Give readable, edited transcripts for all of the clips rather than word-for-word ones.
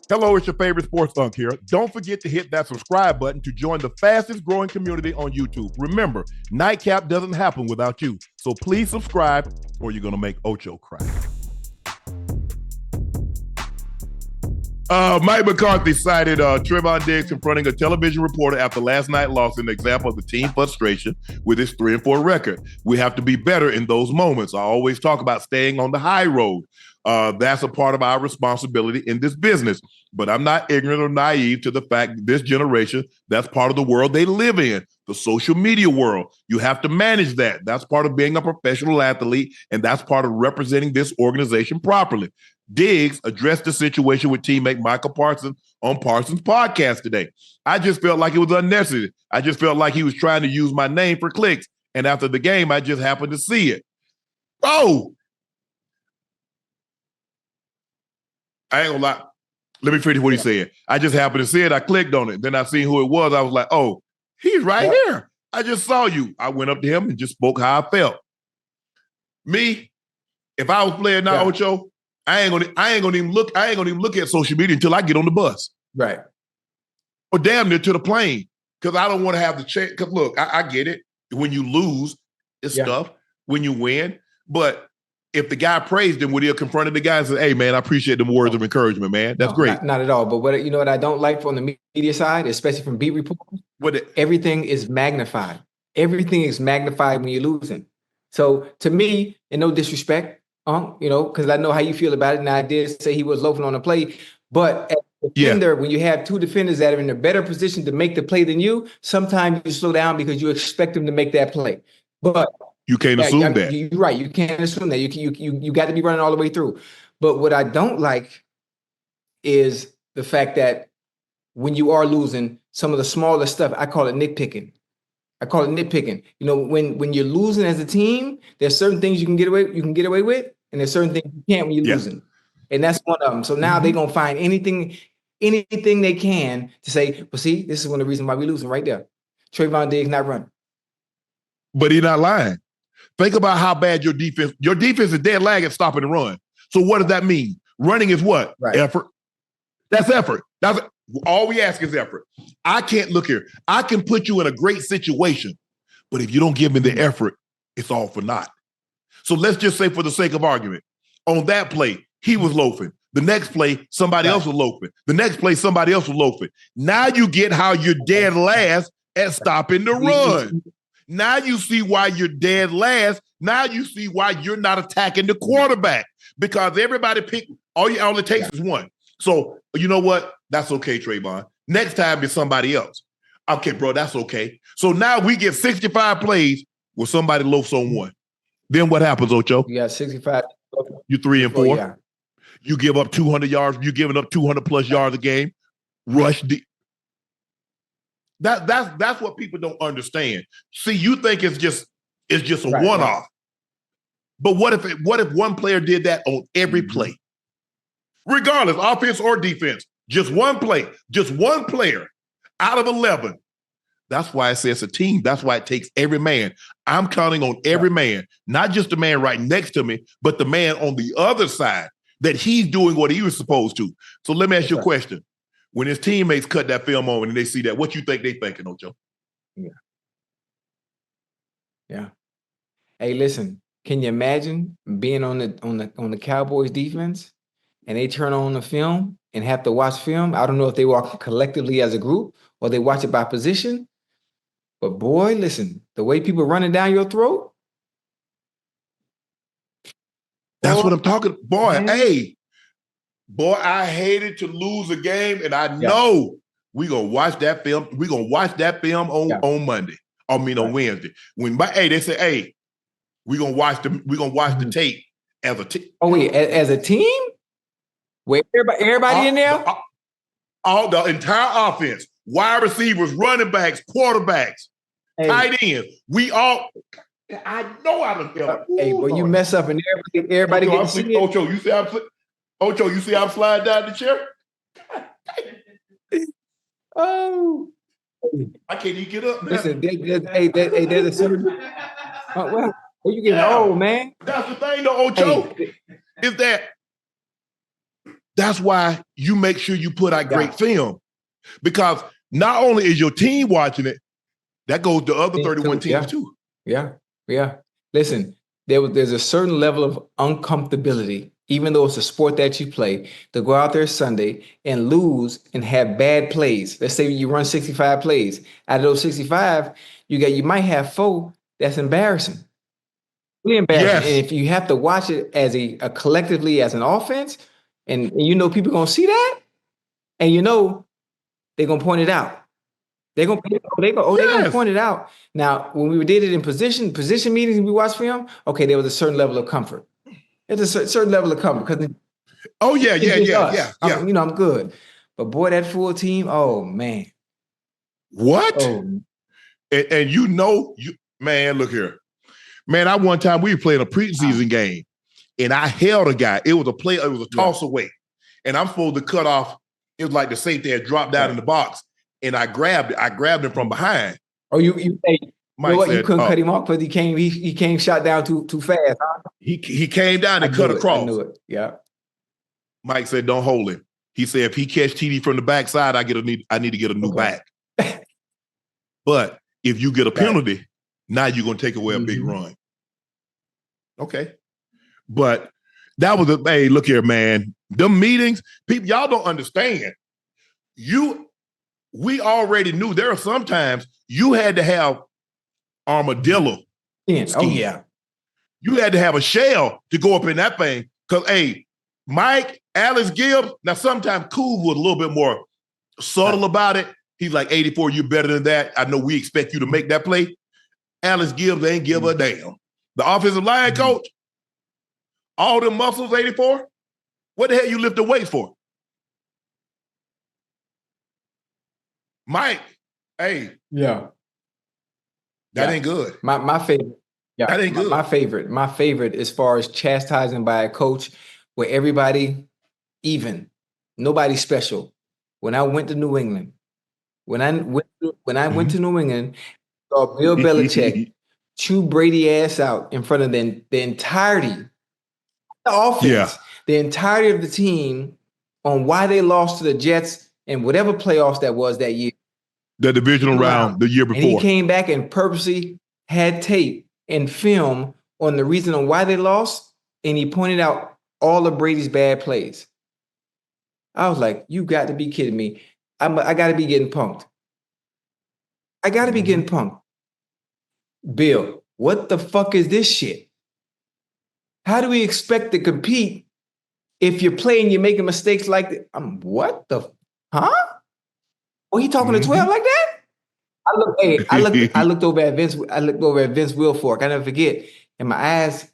Hello, it's your favorite sports Unc here. Don't forget to hit that subscribe button to join the fastest growing community on YouTube. Remember, Nightcap doesn't happen without you. So please subscribe or you're going to make Ocho cry. Mike McCarthy cited Trevon Diggs confronting a television reporter after last night's loss an example of the team frustration with its 3-4 record. We have to be better in those moments. I always talk about staying on the high road. That's a part of our responsibility in this business. But I'm not ignorant or naive to the fact that this generation, that's part of the world they live in, the social media world. You have to manage that. That's part of being a professional athlete, and that's part of representing this organization properly. Diggs addressed the situation with teammate Michael Parsons on Parsons' podcast today. I just felt like it was unnecessary. I just felt like he was trying to use my name for clicks. And after the game, I just happened to see it. Oh, I ain't gonna lie. Let me finish what he said. I just happened to see it. I clicked on it. Then I seen who it was. I was like, oh, he's right here. I just saw you. I went up to him and just spoke how I felt. Me, if I was playing now, Ocho, I ain't gonna even look at social media until I get on the bus. Right. Or damn near to the plane. Because I don't want to have the check. Because look, I get it. When you lose, it's tough. When you win. But if the guy praised him, would he have confronted the guy and said, hey, man, I appreciate them words of encouragement, man. That's great. Not at all. But what I don't like from the media side, especially from beat reporters, everything is magnified. Everything is magnified when you're losing. So to me, and no disrespect, because I know how you feel about it. And I did say he was loafing on the play. But as a defender, when you have two defenders that are in a better position to make the play than you, sometimes you slow down because you expect them to make that play. But you can't assume that. You're right. You can't assume that. You got to be running all the way through. But what I don't like is the fact that when you are losing, some of the smaller stuff, I call it nitpicking. When you're losing as a team, there's certain things you can get away with, and there's certain things you can't when you're losing. And that's one of them. So now they're gonna find anything they can to say, well, see, this is one of the reasons why we're losing right there. Trevon Diggs not running. But he's not lying. Think about how bad your defense is dead lag at stopping the run. So what does that mean? Running is what? Right. Effort. That's effort. All we ask is effort. I can't look here. I can put you in a great situation, but if you don't give me the effort, it's all for naught. So let's just say for the sake of argument, on that play, he was loafing. The next play, somebody else was loafing. The next play, somebody else was loafing. Now you get how you're dead last at stopping the run. Now you see why you're dead last. Now you see why you're not attacking the quarterback, because everybody all it takes is one. So you know what? That's okay, Trevon. Next time it's somebody else. Okay, bro, that's okay. So now we get 65 plays where somebody loafs on one. Then what happens, Ocho? You got 65. You 3 and 4. Yeah. You give up 200 yards. You're giving up 200 plus yards a game. Rush deep. That's what people don't understand. See, you think it's just a one-off. But what if one player did that on every play? Regardless, offense or defense, just one play, just one player out of 11. That's why I say it's a team. That's why it takes every man. I'm counting on every man, not just the man right next to me, but the man on the other side, that he's doing what he was supposed to. So let me ask you a question. When his teammates cut that film on and they see that, what you think they thinking, Ocho? Yeah. Hey, listen, can you imagine being on the Cowboys defense and they turn on the film and have to watch film? I don't know if they walk collectively as a group or they watch it by position. But boy, listen, the way people running down your throat. That's what I'm talking. Boy, Boy, I hated to lose a game, and I know we're gonna watch that film. We're gonna watch that film on Monday. On Wednesday. They say, hey, we're gonna watch the tape as a team. Oh, wait, as a team? Wait, everybody in there? All the entire offense, wide receivers, running backs, quarterbacks, tight ends. We all. I know I don't care. Hey, boy, you mess up and everybody gets to see it. Ocho, you see I'm sliding down the chair? Oh. I can't even get up now. Listen, there's a certain... well, you getting old, man. That's the thing, though, Ocho, is that That's why you make sure you put out great film. Because not only is your team watching it, that goes to other 31 teams too. Yeah. Listen, there's a certain level of uncomfortability, even though it's a sport that you play, to go out there Sunday and lose and have bad plays. Let's say you run 65 plays. Out of those 65, you might have 4 that's embarrassing. Really embarrassing. Yes. And if you have to watch it as a collectively as an offense, and people are gonna see that, and they're gonna point it out. They're gonna point it out. Now, when we did it in position meetings and we watched film, okay, there was a certain level of comfort. There's a certain level of comfort because yeah. I'm good. But boy, that full team, oh man. What? Oh. And man, look here. Man, one time we were playing a preseason game and I held a guy. It was a toss away. And I'm supposed to cut off. It was like the safety had dropped down in the box. And I grabbed him from behind. Oh, you couldn't cut him off because he came shot down too fast. Huh? He came down and cut across. I knew it. Yeah. Mike said, "Don't hold him." He said, "If he catch TD from the backside, I need to get a new back." But if you get a penalty, now you're gonna take away a big run. Okay. But that was hey, look here, man. The meetings, people, y'all don't understand. We already knew there are sometimes you had to have armadillo. Oh, yeah. You had to have a shell to go up in that thing. Because, hey, Mike, Alex Gibbs, now sometimes Cool was a little bit more subtle about it. He's like, 84, you're better than that. I know we expect you to make that play. Alex Gibbs ain't give a damn. The offensive line coach, all them muscles, 84, what the hell you lift the weights for? Mike, hey. Yeah. That ain't good. My favorite. Yeah. That ain't good. My favorite as far as chastising by a coach where everybody even. Nobody special. When I went to New England, when I went to New England, saw Bill Belichick chew Brady ass out in front of the entirety of the offense, the entirety of the team on why they lost to the Jets and whatever playoffs that was that year. The divisional round the year before. And he came back and purposely had tape and film on the reason on why they lost, and he pointed out all of Brady's bad plays. I was like, you got to be kidding me. I got to be getting punked. I got to be getting punked. Bill, what the fuck is this shit? How do we expect to compete if you're playing, you're making mistakes like that? What the, huh? Oh, he talking to 12 like that? I looked over at Vince Wilfork. I never forget. And my eyes,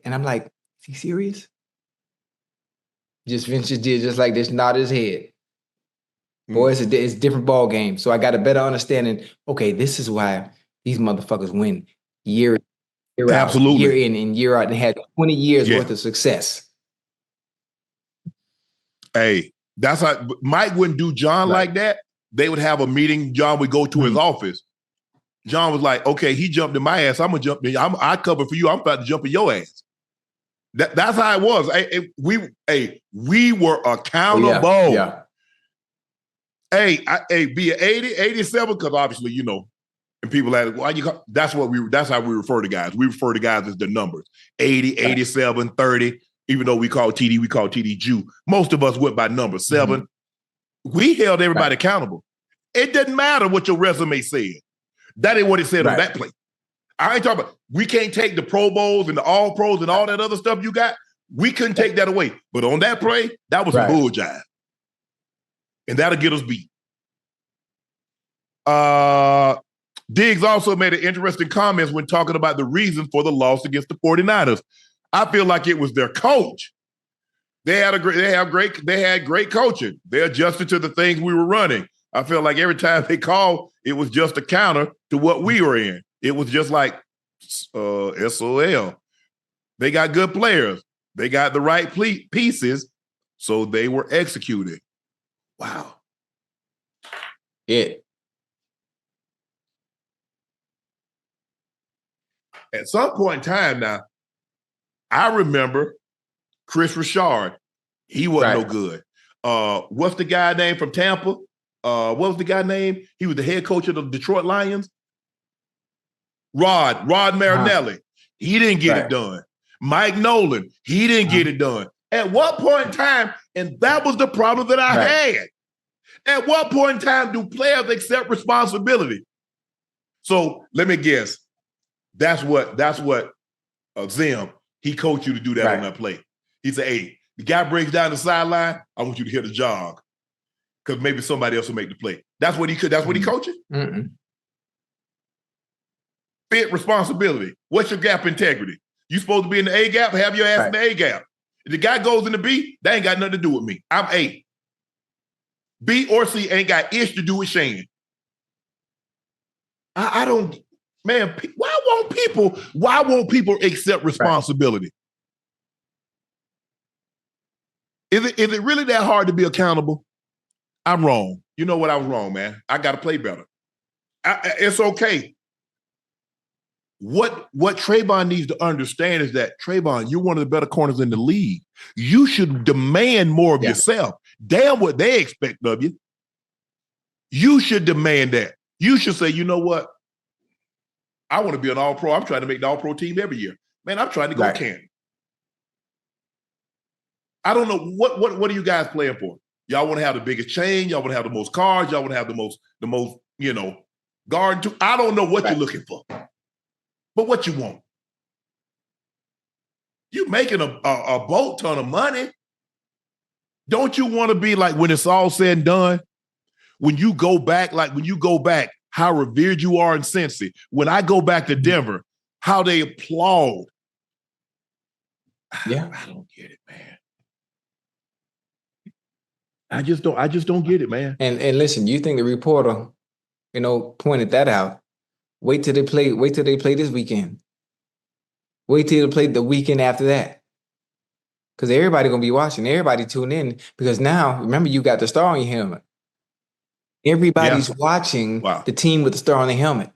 and I'm like, is he serious? Vince just did just like this, nod his head. Boy, it's a different ball game. So I got a better understanding. Okay, this is why these motherfuckers win year out, year in and year out, and had 20 years worth of success. Hey, that's how Mike wouldn't do John like that. They would have a meeting. John would go to his office. John was like, "Okay, he jumped in my ass. I'm gonna jump in. I cover for you. I'm about to jump in your ass." That's how it was. We were accountable. Oh, yeah. Be it 80, 87, because obviously, and people ask, why you call, that's how we refer to guys. We refer to guys as the numbers. 80, 87, 30. Even though we call TD Jew. Most of us went by number 7. We held everybody accountable. It didn't matter what your resume said. That ain't what it said on that play. I ain't talking about, we can't take the Pro Bowls and the All Pros and all that other stuff you got. We couldn't take that away. But on that play, that was a bull jive. And that'll get us beat. Diggs also made an interesting comments when talking about the reason for the loss against the 49ers. I feel like it was their coach. They had great coaching. They adjusted to the things we were running. I feel like every time they called, it was just a counter to what we were in. It was just like SOL. They got good players. They got the right pieces, so they were executed. Wow. At some point in time now, I remember Chris Richard. He wasn't no good. What's the guy name from Tampa? What was the guy name? He was the head coach of the Detroit Lions. Rod Marinelli. He didn't get it done. Mike Nolan, he didn't get it done. At what point in time, and that was the problem that I had. At what point in time do players accept responsibility? So let me guess. That's what Zim, he coached you to do that on that play. He said, hey, the guy breaks down the sideline, I want you to hit a jog. Because maybe somebody else will make the play. That's what he coaches? Mm-mm. Fit responsibility. What's your gap integrity? You supposed to be in the A gap, have your ass in the A gap. If the guy goes in the B, that ain't got nothing to do with me. I'm A. B or C ain't got ish to do with Shane. I don't, man, why won't people accept responsibility? Is it really that hard to be accountable? I'm wrong. You know what? I was wrong, man. I got to play better. It's okay. What Trevon needs to understand is that, Trevon, you're one of the better corners in the league. You should demand more of yourself. Damn what they expect of you. You should demand that. You should say, you know what? I want to be an all-pro. I'm trying to make the all-pro team every year. Man, I'm trying to go Canton. I don't know. What are you guys playing for? Y'all want to have the biggest chain. Y'all want to have the most cars. Y'all want to have the most, guard. I don't know what you're looking for. But what you want? You making a boat ton of money. Don't you want to be like, when it's all said and done, when you go back, how revered you are in Cincy. When I go back to Denver, how they applaud. Yeah, I don't get it, man. I just don't get it, man. And listen, you think the reporter, pointed that out. Wait till they play this weekend. Wait till they play the weekend after that. Because everybody gonna be watching, everybody tune in. Because now, remember, you got the star on your helmet. Everybody's watching the team with the star on the helmet.